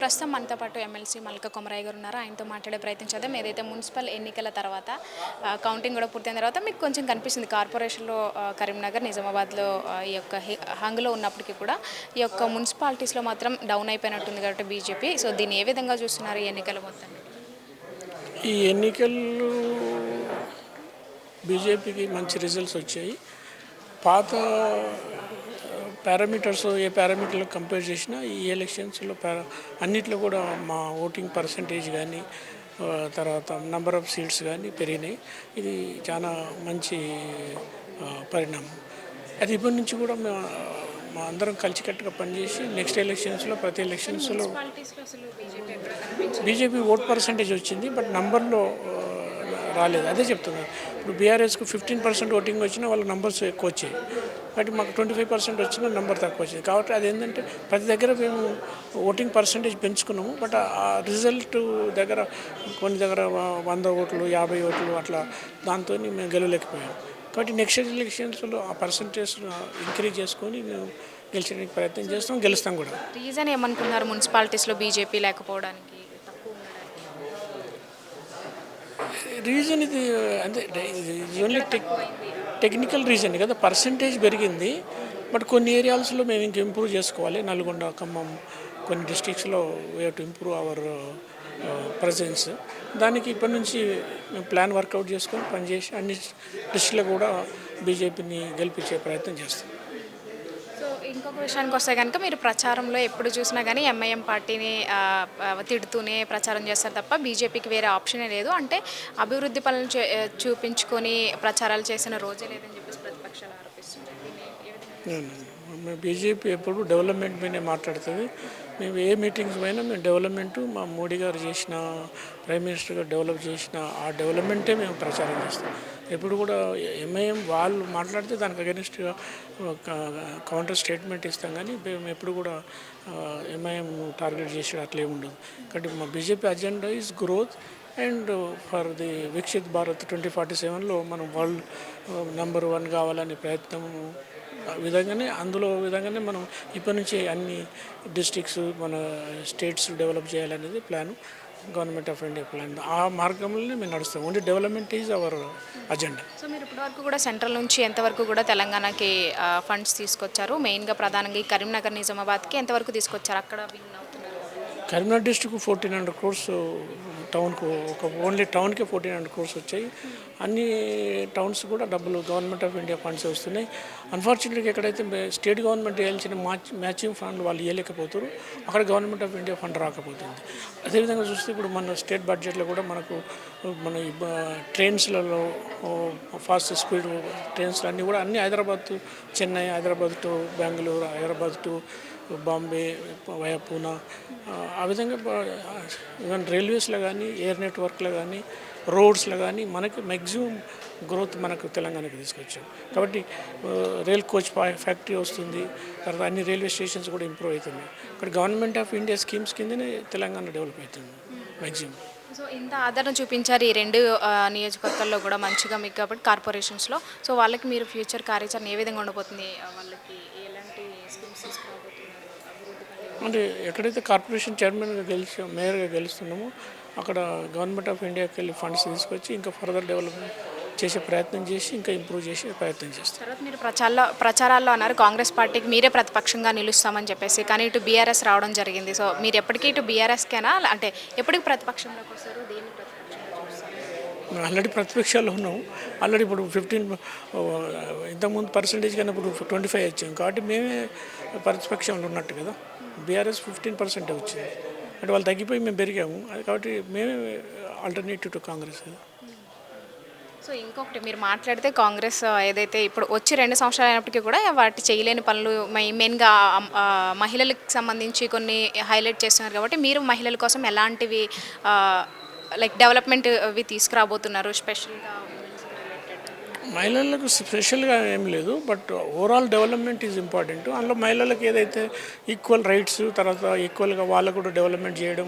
ప్రస్తుతం మనతో పాటు ఎమ్మెల్సీ మల్క కొమరయ్య గారు ఉన్నారు. ఆయనతో మాట్లాడే ప్రయత్నం చేద్దాం. ఏదైతే మున్సిపల్ ఎన్నికల తర్వాత కౌంటింగ్ కూడా పూర్తయిన తర్వాత మీకు కొంచెం కనిపిస్తుంది కార్పొరేషన్లో కరీంనగర్, నిజామాబాద్లో ఈ యొక్క హంగులో ఉన్నప్పటికీ కూడా ఈ యొక్క మున్సిపాలిటీస్లో మాత్రం డౌన్ అయిపోయినట్టుంది కాబట్టి బీజేపీ. సో దీన్ని ఏ విధంగా చూస్తున్నారు ఈ ఎన్నికలు మొత్తం? ఈ ఎన్నికలు బీజేపీకి మంచి రిజల్ట్స్ వచ్చాయి. పాత పారామీటర్స్ ఏ పారామీటర్లో కంపేర్ చేసినా ఈ ఎలక్షన్స్లో అన్నిట్లో కూడా మా ఓటింగ్ పర్సంటేజ్ కానీ తర్వాత నెంబర్ ఆఫ్ సీట్స్ కానీ పెరిగినాయి. ఇది చాలా మంచి పరిణామం. అది ఇప్పటి నుంచి కూడా మా అందరం కలిసికట్టుగా పనిచేసి నెక్స్ట్ ఎలక్షన్స్లో ప్రతి ఎలక్షన్స్లో బీజేపీ ఓట్ పర్సంటేజ్ వచ్చింది, బట్ నంబర్లో రాలేదు. అదే చెప్తున్నారు. ఇప్పుడు బీఆర్ఎస్కు 15% ఓటింగ్ వచ్చినా వాళ్ళ నంబర్స్ ఎక్కువ వచ్చాయి, బట్ మాకు 25% వచ్చిన నెంబర్ తక్కువ వచ్చింది. కాబట్టి అదేంటంటే ప్రతి దగ్గర మేము ఓటింగ్ పర్సంటేజ్ పెంచుకున్నాము, బట్ ఆ రిజల్ట్ దగ్గర కొన్ని దగ్గర 100 ఓట్లు 50 ఓట్లు అట్లా దాంతో మేము గెలవలేకపోయాము. కాబట్టి నెక్స్ట్ ఎలక్షన్స్లో ఆ పర్సంటేజ్ ఇంక్రీజ్ చేసుకొని మేము గెలిచడానికి ప్రయత్నం చేస్తాం, గెలుస్తాం కూడా. రీజన్ ఏమనుకున్నారు మున్సిపాలిటీస్లో బీజేపీ లేకపోవడానికి? రీజన్ ఇది అంటే ఓన్లీ టెక్నికల్ రీజన్ కదా. పర్సంటేజ్ పెరిగింది, బట్ కొన్ని ఏరియాస్లో మేము ఇంక ఇంప్రూవ్ చేసుకోవాలి. నల్గొండ, ఖమ్మం కొన్ని డిస్ట్రిక్ట్స్లో we have to improve our presence. దానికి ఇప్పటి నుంచి మేము ప్లాన్ వర్కౌట్ చేసుకొని పనిచేసి అన్ని డిస్ట్రిక్ట్లో కూడా బీజేపీని గెలిపించే ప్రయత్నం చేస్తాం. ఇంకొక విషయానికి వస్తే కనుక మీరు ప్రచారంలో ఎప్పుడు చూసినా కానీ ఎంఐఎం పార్టీని తిడుతూనే ప్రచారం చేస్తారు తప్ప బీజేపీకి వేరే ఆప్షనే లేదు. అంటే అభివృద్ధి పనులను చూపించుకొని ప్రచారాలు చేసిన రోజే లేదని చెప్పేసి ప్రతిపక్షాలు ఆరోపిస్తున్నాయి. బీజేపీ ఎప్పుడు డెవలప్మెంట్ మీదే మాట్లాడుతుంది. మేము ఏ మీటింగ్స్ పోయినా మేము డెవలప్మెంటు, మా మోడీ గారు చేసిన, ప్రైమ్ మినిస్టర్ గారు డెవలప్ చేసిన ఆ డెవలప్మెంటే మేము ప్రచారం చేస్తాం. ఎప్పుడు కూడా ఎంఐఎం వాళ్ళు మాట్లాడితే దానికి అగెనిస్ట్గా కౌంటర్ స్టేట్మెంట్ ఇస్తాం, కానీ మేము ఎప్పుడు కూడా ఎంఐఎం టార్గెట్ చేసేది అట్లే ఉండదు. కాబట్టి మా BJP agenda is growth and for the Viksit Bharat 2047లో మనం వరల్డ్ నెంబర్ 1 కావాలనే ప్రయత్నం విధంగానే మనం ఇప్పటి నుంచి అన్ని డిస్ట్రిక్ట్స్ మన స్టేట్స్ డెవలప్ చేయాలనేది plan, government of India plan. ఆ మార్గంలోనే మేము నడుస్తాం. Only development is our agenda. So మీరు ఇప్పటివరకు కూడా సెంట్రల్ నుంచి ఎంతవరకు కూడా తెలంగాణకి ఫండ్స్ తీసుకొచ్చారు? మెయిన్గా ప్రధానంగా ఈ కరీంనగర్, నిజామాబాద్కి ఎంతవరకు తీసుకొచ్చారు? అక్కడ విన్ అవుతున్నారు. కరీంనగర్ డిస్ట్రిక్ట్ 1400 crores, టౌన్కు ఓన్లీ టౌన్కే 1400 crores వచ్చాయి. అన్ని టౌన్స్ కూడా డబ్బులు గవర్నమెంట్ ఆఫ్ ఇండియా ఫండ్స్ వస్తున్నాయి. అన్ఫార్చునేట్గా ఎక్కడైతే స్టేట్ గవర్నమెంట్ వేయాల్సిన మ్యాచింగ్ ఫండ్ వాళ్ళు ఇవ్వలేకపోతారు, అక్కడ గవర్నమెంట్ ఆఫ్ ఇండియా ఫండ్ రాకపోతుంది. అదేవిధంగా చూస్తే ఇప్పుడు మన స్టేట్ బడ్జెట్లో కూడా మనకు మన ట్రైన్స్లలో ఫాస్ట్ స్పీడ్ ట్రైన్స్ అన్నీ కూడా అన్నీ Hyderabad to Chennai, Hyderabad to Bengaluru, Hyderabad to Bombay via Poona, ఆ విధంగా ఈవెన్ రైల్వేస్లో కానీ, ఎయిర్ నెట్వర్క్లో కానీ, రోడ్స్లో కానీ మనకి మ్యాక్సిమం గ్రోత్ మనకు తెలంగాణకి తీసుకొచ్చాం. కాబట్టి రైల్ కోచ్ ఫ్యాక్టరీ వస్తుంది, తర్వాత అన్ని రైల్వే స్టేషన్స్ కూడా ఇంప్రూవ్ అవుతున్నాయి. ఇక్కడ గవర్నమెంట్ ఆఫ్ ఇండియా స్కీమ్స్ కిందనే తెలంగాణ డెవలప్ అవుతుంది మ్యాక్సిమం. సో ఇంత ఆదరణ చూపించారు ఈ రెండు నియోజకవర్గాల్లో కూడా మంచిగా మీకు కాబట్టి కార్పొరేషన్స్లో. సో వాళ్ళకి మీరు ఫ్యూచర్ కార్యాచరణ ఏ విధంగా ఉండబోతుంది? వాళ్ళకి ఎలాంటి స్కీమ్స్ తీసుకోబోతున్నారు? అంటే ఎక్కడైతే కార్పొరేషన్ చైర్మన్గా మేయర్గా గెలుస్తున్నామో అక్కడ గవర్నమెంట్ ఆఫ్ ఇండియాకి వెళ్ళి ఫండ్స్ తీసుకొచ్చి ఇంకా ఫర్దర్ డెవలప్మెంట్ చేసే ప్రయత్నం చేసి ఇంకా ఇంప్రూవ్ చేసే ప్రయత్నం చేస్తాం. తర్వాత మీరు ప్రచారాల్లో అన్నారు కాంగ్రెస్ పార్టీకి మీరే ప్రతిపక్షంగా నిలుస్తామని చెప్పేసి, కానీ ఇటు బీఆర్ఎస్ రావడం జరిగింది. సో మీరు ఎప్పటికీ ఇటు బీఆర్ఎస్కేనా, అంటే ఎప్పటికి ప్రతిపక్షంలోకి వస్తారు? దేన్ని ప్రతిపక్షంగా చూస్తారు? మేము ఆల్రెడీ ప్రతిపక్షాల్లో ఉన్నాము. ఆల్రెడీ ఇప్పుడు 15 ఇంతకుముందు పర్సంటేజ్ కన్నా ఇప్పుడు 25 వచ్చాం. కాబట్టి మేమే ప్రతిపక్షంలో ఉన్నట్టు కదా. బీఆర్ఎస్ 15% వచ్చింది, అంటే వాళ్ళు తగ్గిపోయి మేము పెరిగాము. అది కాబట్టి మేమే ఆల్టర్నేటివ్ టు కాంగ్రెస్. సో ఇంకొకటి మీరు మాట్లాడితే కాంగ్రెస్ ఏదైతే ఇప్పుడు వచ్చి 2 సంవత్సరాలు అయినప్పటికీ కూడా వాటి చేయలేని పనులు మెయిన్గా మహిళలకు సంబంధించి కొన్ని హైలైట్ చేస్తున్నారు. కాబట్టి మీరు మహిళల కోసం ఎలాంటివి లైక్ డెవలప్మెంట్ అవి తీసుకురాబోతున్నారు స్పెషల్గా? మహిళలకు స్పెషల్గా ఏం లేదు, but overall development is important. అందులో మహిళలకు ఏదైతే ఈక్వల్ రైట్స్, తర్వాత ఈక్వల్గా వాళ్ళకు కూడా డెవలప్మెంట్ చేయడం,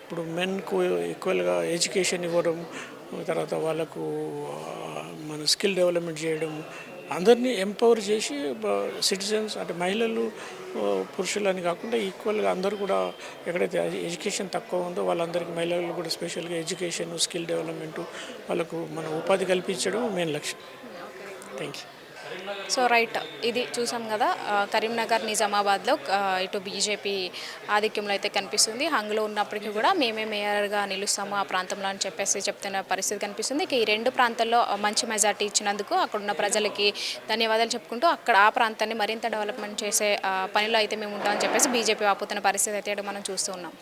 ఇప్పుడు మెన్కు ఈక్వల్గా ఎడ్యుకేషన్ ఇవ్వడం, తర్వాత వాళ్ళకు మన స్కిల్ డెవలప్మెంట్ చేయడం, అందరినీ ఎంపవర్ చేసి సిటిజన్స్ అంటే మహిళలు పురుషులని కాకుండా ఈక్వల్గా అందరూ కూడా ఎక్కడైతే ఎడ్యుకేషన్ తక్కువ ఉందో వాళ్ళందరికీ మహిళలకు కూడా స్పెషల్గా ఎడ్యుకేషన్ స్కిల్ డెవలప్మెంట్ వాళ్ళకు మన ఉపాధి కల్పించడం మెయిన్ లక్ష్యం. Thank you. సో రైట్, ఇది చూసాం కదా కరీంనగర్ నిజామాబాద్లో ఇటు బీజేపీ ఆధిక్యంలో అయితే కనిపిస్తుంది. హంగ్లో ఉన్నప్పటికీ కూడా మేమే మేయర్గా నిలుస్తాము ఆ ప్రాంతంలో అని చెప్పేసి చెప్తున్న పరిస్థితి కనిపిస్తుంది. ఈ రెండు ప్రాంతాల్లో మంచి మెజార్టీ ఇచ్చినందుకు అక్కడున్న ప్రజలకి ధన్యవాదాలు చెప్పుకుంటూ అక్కడ ఆ ప్రాంతాన్ని మరింత డెవలప్మెంట్ చేసే పనిలో అయితే మేము ఉంటామని చెప్పేసి బీజేపీ ఆపుతున్న పరిస్థితి అయితే మనం చూస్తూ ఉన్నాం.